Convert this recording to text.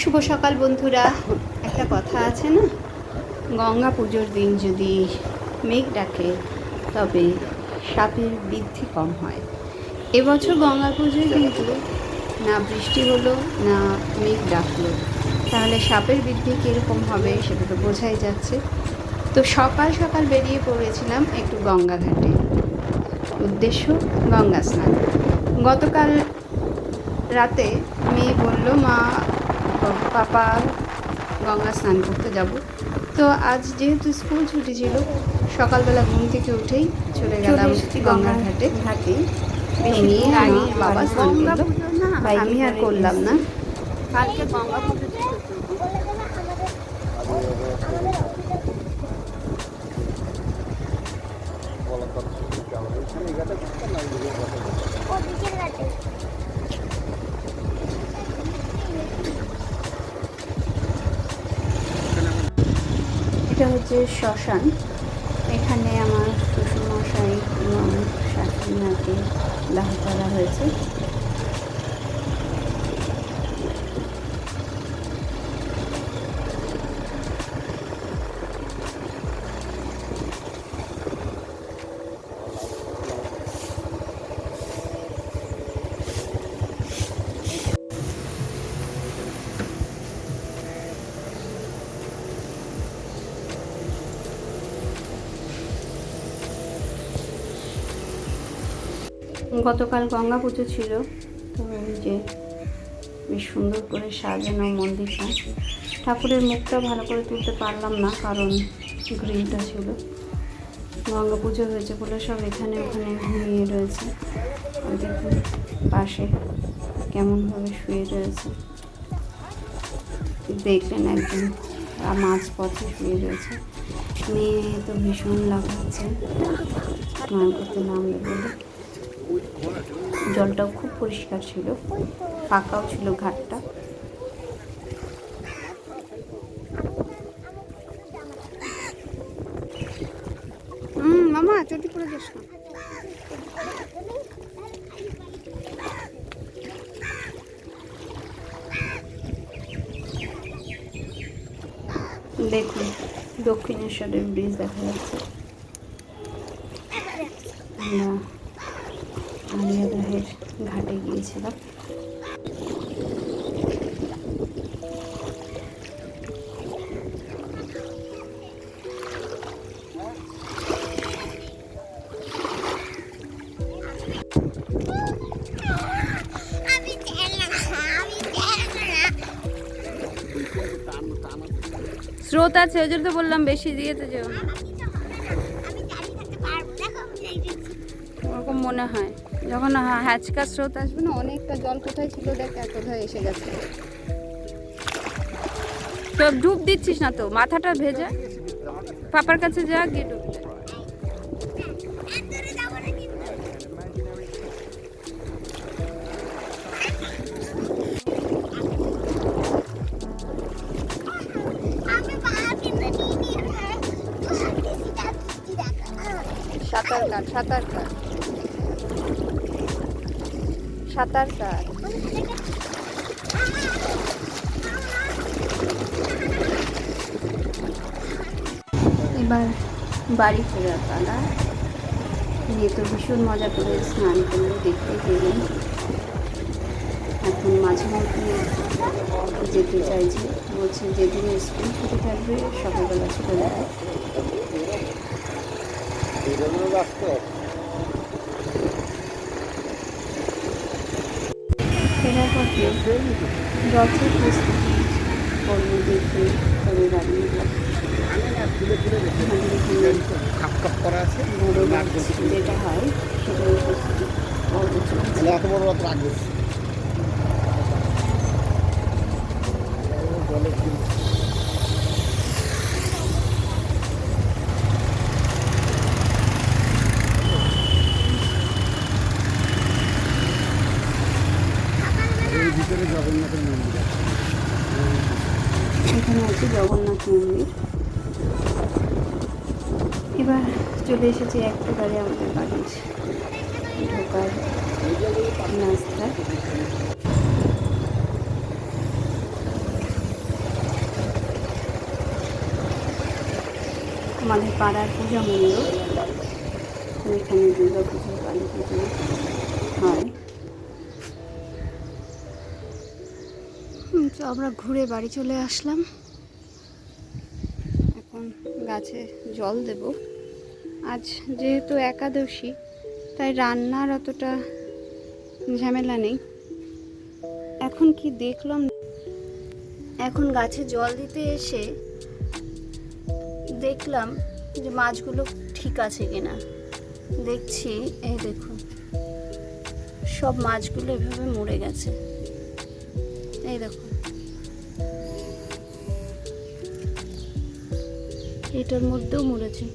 শুভ সকাল বন্ধুরা। একটা কথা আছে না, গঙ্গা পুজোর দিন যদি মেঘ ডাকে তবে সাপের বৃদ্ধি কম হয়। এবছর গঙ্গা পুজোয় কিন্তু না বৃষ্টি হলো না মেঘ ডাকলো, তাহলে সাপের বৃদ্ধি কীরকম হবে সেটা তো বোঝাই যাচ্ছে। তো সকাল সকাল বেরিয়ে পড়েছিলাম একটু গঙ্গা ঘাটে, উদ্দেশ্য গঙ্গা স্নান। গতকাল রাতে মেয়ে বলল, মা পাপা গঙ্গা স্নান করতে যাব। তো আজ যেহেতু স্কুল ছুটি ছিল, সকালবেলা ঘুম থেকে উঠেই চলে গেলাম গঙ্গার ঘাটে। মেয়ে আর বাবা স্নান করলো, আমি আর করলাম না। কালকে গঙ্গা পুজো ছিল তো। এটা হচ্ছে শ্মশান। এখানে আমার শ্বশুরমশাই এবং শাশুড়ি মাকে দাহ করা হয়েছে। গতকাল গঙ্গা পুজো ছিল, তো ওই যে বেশ সুন্দর করে সাজানো মন্দিরটা। ঠাকুরের মুখটা ভালো করে তুলতে পারলাম না, কারণ গ্রিলটা ছিল। গঙ্গা পুজো হয়েছে বলে সব এখানে ওখানে ঘুমিয়ে রয়েছে। দেখুন পাশে কেমনভাবে শুয়ে রয়েছে, দেখলেন একদম মাঝ পথে শুয়ে রয়েছে। মেয়ে তো ভীষণ লাগাচ্ছে স্নান করতে নামবে বলে। জলটাও খুব পরিষ্কার ছিল, ফাঁকাও ছিল ঘাটটা। মামা চটি পড়ে যাস না। দেখুন দক্ষিণেশ্বরের ব্রিজ দেখা যাচ্ছে। আমরা আলিয়াদহের ঘাটে গিয়েছিলাম। স্রোত আছে, ওই জন্য তো বললাম বেশি দিয়েতে যেও না, ওরকম মনে হয়। যখন হ্যাচকা স্রোত আসবে না, অনেকটা জল কোথায় ছিল দেখ, আর কোথায় এসে গেছে। তো ডুব দিচ্ছিস না তো, মাথাটা ভেজা। পাপার কাছে যা, গিয়ে ডুব দে। সাঁতার কাট, সাঁতার কাট, সাঁতার কাট। এবার বাড়ি ফেরার পালা। নিয়ে তো ভীষণ মজা করে স্নান করলে, দেখতে পেলেন। এখন মাঝে মধ্যে যেতে চাইছে, বলছে যেদিন স্কুল ছুটি থাকবে সকালবেলা চলে যাবে। ফেরার পথে রথের প্রস্তুতি পর্ব দেখে তবে দাঁড়িয়ে যেটা হয় সেটাই প্রস্তুতি পর্ব চলছে। এখানে আছে জগন্নাথ মন্দির। এবার চলে এসেছি একেবারে আমাদের বাড়ির ঢোকার রাস্তা। আমাদের পাড়ার পূজা মণ্ডপ, এখানে দুর্গা পুজো, কালী পুজো হয়। তো আমরা ঘুরে বাড়ি চলে আসলাম। এখন গাছে জল দেব। আজ যেহেতু একাদশী, তাই রান্নার অতটা ঝামেলা নেই। এখন কি দেখলাম, এখন গাছে জল দিতে এসে দেখলাম যে মাছগুলো ঠিক আছে কিনা। দেখছি, এই দেখুন, সব মাছগুলো এভাবে মরে গেছে। এই দেখুন, এটার মধ্যেও মরেছে।